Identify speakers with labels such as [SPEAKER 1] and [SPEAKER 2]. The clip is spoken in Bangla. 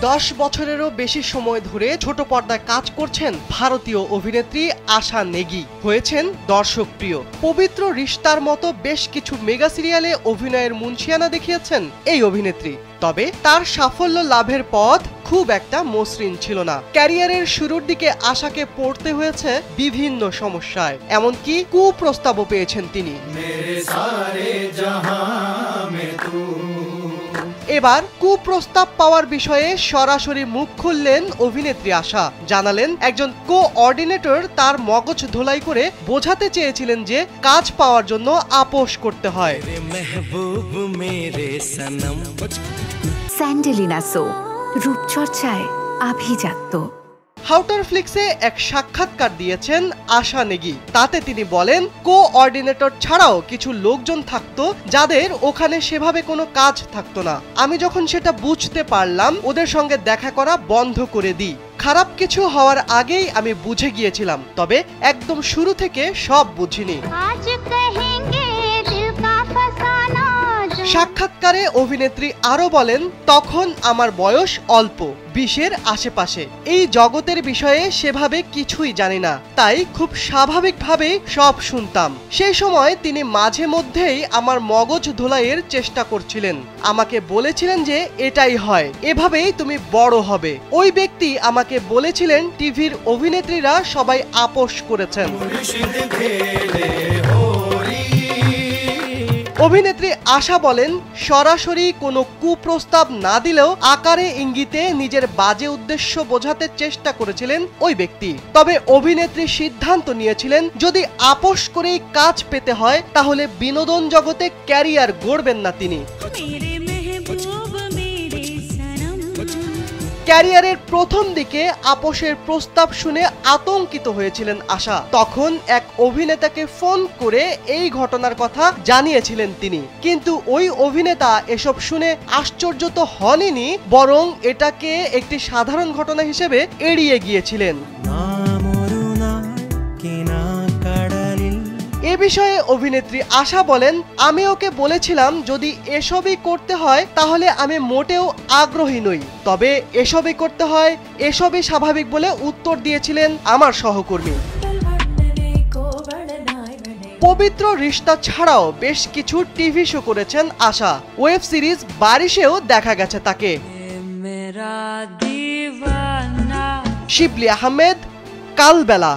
[SPEAKER 1] 10 বছরেরও বেশি সময় ধরে ছোট পর্দায় কাজ করছেন ভারতীয় অভিনেত্রী আশা নেগি। হয়েছেন দর্শকপ্রিয়। পবিত্র রিশতার মতো বেশ কিছু মেগা সিরিয়ালে অভিনয়ের মুনশিয়ানা দেখিয়েছেন এই অভিনেত্রী। তবে তার সাফল্য লাভের পথ খুব একটা মসৃণ ছিল না। ক্যারিয়ারের শুরুর দিকে আশাকে পড়তে হয়েছে বিভিন্ন সমস্যায়, এমনকি কুপ্রস্তাবও পেয়েছেন তিনি। এবার কুপ্রস্তাব পাওয়ার বিষয়ে সরাসরি মুখ খুললেন অভিনেত্রী আশা। জানালেন একজন কোঅর্ডিনেটর তার মগজ ধোলাই করে বোঝাতে চেয়েছিলেন যে কাজ পাওয়ার জন্য আপোষ করতে হয়।
[SPEAKER 2] স্যান্ডেলিনা সো, রূপচর্চায় আভিজাত্য।
[SPEAKER 1] হাউটার ফ্লিক্সে এক সাক্ষাৎকার দিয়েছেন আশা নেগি। তাতে তিনি বলেন, কোঅর্ডিনেটর ছাড়াও কিছু লোকজন থাকতো যাদের ওখানে সেভাবে কোনো কাজ থাকতো না। আমি যখন সেটা বুঝতে পারলাম, ওদের সঙ্গে দেখা করা বন্ধ করে দিই। খারাপ কিছু হওয়ার আগেই আমি বুঝে গিয়েছিলাম, তবে একদম শুরু থেকে সব বুঝিনি। সাক্ষাৎকারে অভিনেত্রী আরো বলেন, তখন আমার বয়স অল্প, 20-এর আশেপাশে। এই জগতের বিষয়ে সেভাবে কিছুই জানি না, তাই খুব স্বাভাবিকভাবে সব শুনতাম। সেই সময় তিনি মাঝে মধ্যেই আমার মগজ ধোলাইয়ের চেষ্টা করছিলেন। আমাকে বলেছিলেন যে এটাই হয়, এভাবেই তুমি বড় হবে। ওই ব্যক্তি আমাকে বলেছিলেন টিভির অভিনেত্রীরা সবাই আপোষ করেছেন। অভিনেত্রী আশা বলেন, সরাসরি কোনো কুপ্রস্তাব না দিলেও আকারে ইঙ্গিতে নিজের বাজে উদ্দেশ্য বোঝাতে চেষ্টা করেছিলেন ওই ব্যক্তি। তবে অভিনেত্রী সিদ্ধান্ত নিয়েছিলেন যদি আপোষ করেই কাজ পেতে হয় তাহলে বিনোদন জগতে ক্যারিয়ার গড়বেন না তিনি। ক্যারিয়ারের প্রথম দিকে আপোষের প্রস্তাব শুনে আতঙ্কিত হয়েছিলেন আশা। তখন এক অভিনেতাকে ফোন করে এই ঘটনার কথা জানিয়েছিলেন তিনি। কিন্তু ওই অভিনেতা এসব শুনে আশ্চর্য তো হননি, বরং এটাকে একটি সাধারণ ঘটনা হিসেবে এড়িয়ে গিয়েছিলেন। এ বিষয়ে অভিনেত্রী আশা বলেন, আমি ওকে বলেছিলাম যদি এসবই করতে হয় তাহলে আমি মোটেও আগ্রহী নই, তবে এসবই করতে হয়, এসবই স্বাভাবিক বলে উত্তর দিয়েছিলেন আমার সহকর্মী। পবিত্র রিশতা ছাড়াও বেশ কিছু টিভি শো করেছেন আশা। ওয়েব সিরিজ বারিশেও দেখা গেছে তাকে। শিবলি আহমেদ, কালবেলা।